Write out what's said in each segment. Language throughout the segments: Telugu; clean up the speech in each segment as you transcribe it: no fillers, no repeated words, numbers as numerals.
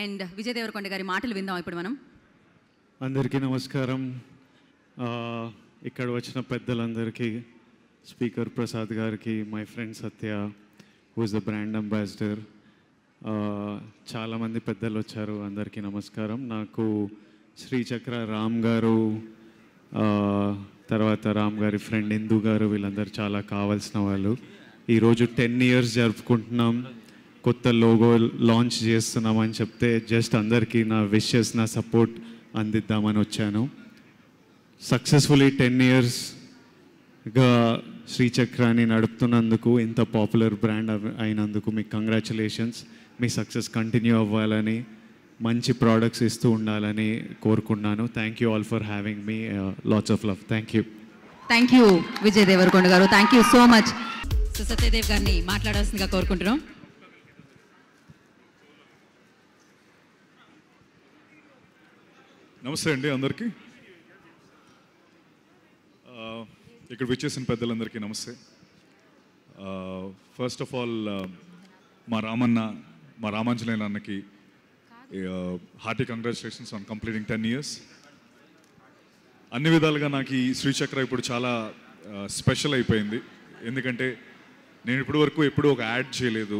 అండ్ విజయ్ దేవరకొండ గారి మాటలు విందాం ఇప్పుడు మనం. అందరికీ నమస్కారం. ఇక్కడ వచ్చిన పెద్దలందరికీ, స్పీకర్ ప్రసాద్ గారికి, my friend Satya who is the brand ambassador, చాలామంది పెద్దలు వచ్చారు, అందరికీ నమస్కారం. నాకు శ్రీచక్ర రామ్ గారు, తర్వాత రామ్ గారి ఫ్రెండ్ ఇందు గారు, వీళ్ళందరూ చాలా కావాల్సిన వాళ్ళు. ఈరోజు 10 years జరుపుకుంటున్నాం, కొత్త లోగో లాంచ్ చేస్తున్నామని చెప్తే జస్ట్ అందరికీ నా విషెస్, నా సపోర్ట్ అందిద్దామని వచ్చాను. సక్సెస్ఫుల్లీ 10 yearsగా శ్రీచక్రాన్ని నడుపుతున్నందుకు, ఇంత పాపులర్ బ్రాండ్ అయినందుకు మీకు కంగ్రాచులేషన్స్. మీ సక్సెస్ కంటిన్యూ అవ్వాలని, మంచి ప్రోడక్ట్స్ ఇస్తూ ఉండాలని కోరుకున్నాను. Thank you all for having me. Lots of love. Thank you. Thank you Vijay Deverakonda garu. Thank you so much. So Satyadev గారిని మాట్లాడాల్సిందిగా కోరుకుంటున్నాం. నమస్తే అండి అందరికీ. ఇక్కడ విచ్చేసిన పెద్దలందరికీ నమస్తే. ఫస్ట్ ఆఫ్ ఆల్ మా రామాంజనేయులు అన్నకి hearty congratulations on completing 10 years. అన్ని విధాలుగా నాకు ఈ శ్రీచక్ర ఇప్పుడు చాలా స్పెషల్ అయిపోయింది. ఎందుకంటే నేను ఇప్పటి వరకు ఎప్పుడూ ఒక యాడ్ చేయలేదు,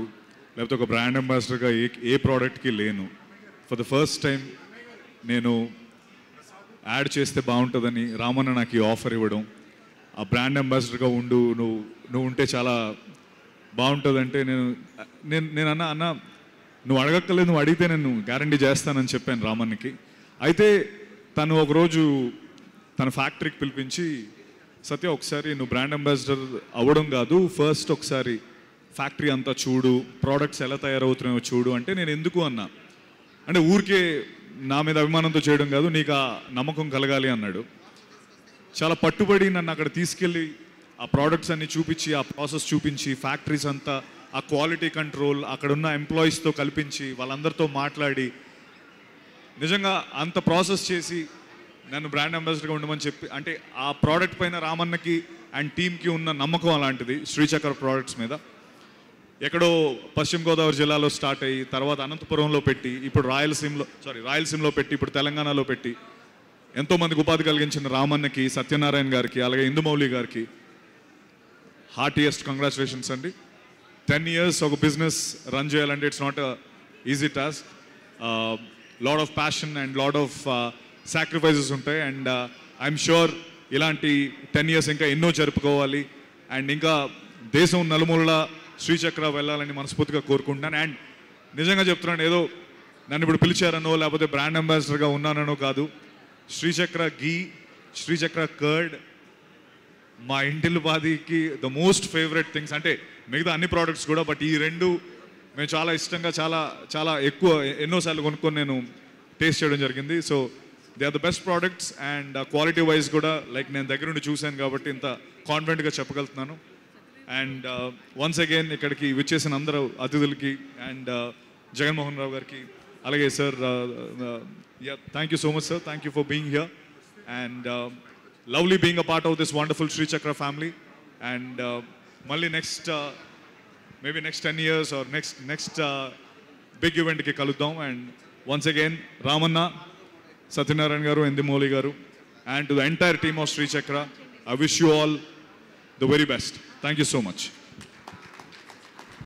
లేకపోతే ఒక బ్రాండ్ అంబాసిడర్గా ఏ ప్రోడక్ట్కి లేను. ఫర్ ద ఫస్ట్ టైం నేను యాడ్ చేస్తే బాగుంటుందని రామన్న నాకు ఈ ఆఫర్ ఇవ్వడం, ఆ బ్రాండ్ అంబాసిడర్గా నువ్వు ఉంటే చాలా బాగుంటుందంటే నేను అన్న నువ్వు అడగక్కర్లేదు, నువ్వు అడిగితే నేను గ్యారంటీ చేస్తానని చెప్పాను రామన్నకి. అయితే తను ఒకరోజు తన ఫ్యాక్టరీకి పిలిపించి, సత్య ఒకసారి నువ్వు బ్రాండ్ అంబాసిడర్ అవ్వడం కాదు, ఫస్ట్ ఒకసారి ఫ్యాక్టరీ అంతా చూడు, ప్రోడక్ట్స్ ఎలా తయారవుతున్నాయో చూడు అంటే, నేను ఎందుకు అన్నా అంటే ఊరికే నా మీద అభిమానంతో చేయడం కాదు, నీకు ఆ నమ్మకం కలగాలి అన్నాడు. చాలా పట్టుబడి నన్ను అక్కడ తీసుకెళ్ళి ఆ ప్రోడక్ట్స్ అన్ని చూపించి, ఆ ప్రాసెస్ చూపించి, ఫ్యాక్టరీస్ అంతా, ఆ క్వాలిటీ కంట్రోల్, అక్కడున్న ఎంప్లాయీస్తో కల్పించి, వాళ్ళందరితో మాట్లాడి, నిజంగా అంత ప్రాసెస్ చేసి నన్ను బ్రాండ్ అంబాసిడర్గా ఉండమని చెప్పి, అంటే ఆ ప్రోడక్ట్ పైన రామన్నకి అండ్ టీమ్కి ఉన్న నమ్మకం అలాంటిది శ్రీచక్ర ప్రోడక్ట్స్ మీద. ఎక్కడో పశ్చిమ గోదావరి జిల్లాలో స్టార్ట్ అయ్యి, తర్వాత అనంతపురంలో పెట్టి, ఇప్పుడు రాయలసీమలో పెట్టి, ఇప్పుడు తెలంగాణలో పెట్టి ఎంతోమందికి ఉపాధి కలిగించిన రామన్నకి, సత్యనారాయణ గారికి, అలాగే ఇందుమౌళి గారికి హార్టియెస్ట్ కంగ్రాచులేషన్స్ అండి. 10 years ఒక బిజినెస్ రన్ చేయాలంటే it's not easy task. Lot of passion and lot of sacrifices ఉంటాయి. అండ్ ఐఎమ్ షూర్ ఇలాంటి 10 years ఇంకా ఎన్నో జరుపుకోవాలి. అండ్ ఇంకా దేశం నలుమూలలా శ్రీచక్ర వెళ్ళాలని మనస్ఫూర్తిగా కోరుకుంటున్నాను. అండ్ నిజంగా చెప్తున్నాను, ఏదో నన్ను ఇప్పుడు పిలిచారనో లేకపోతే బ్రాండ్ అంబాసిడర్గా ఉన్నానో కాదు. శ్రీచక్ర ఘీ, శ్రీచక్ర కర్డ్ మా ఇంటిల్లిపాదికి ద మోస్ట్ ఫేవరెట్ థింగ్స్. అంటే మిగతా అన్ని ప్రోడక్ట్స్ కూడా, బట్ ఈ రెండు మేము చాలా ఇష్టంగా, చాలా చాలా ఎక్కువ ఎన్నోసార్లు కొనుక్కొని నేను టేస్ట్ చేయడం జరిగింది. So they are the best products. And quality wise కూడా లైక్ నేను దగ్గర నుండి చూశాను కాబట్టి ఇంత కాన్ఫిడెంట్గా చెప్పగలుగుతున్నాను. అండ్ వన్స్ అగైన్ ఇక్కడికి విచ్చేసిన అందరూ అతిథులకి అండ్ జగన్మోహన్ రావు గారికి, అలాగే sir, thank you so much sir, thank you for being here. And lovely being a part of this wonderful Srichakra family. And మళ్ళీ maybe next 10 years or next big ఈవెంట్కి కలుద్దాం. And once again Ramanna, Satyanarayana garu, Indumouli గారు, and to the entire team of Sri Chakra, I wish you all the very best. Thank you so much.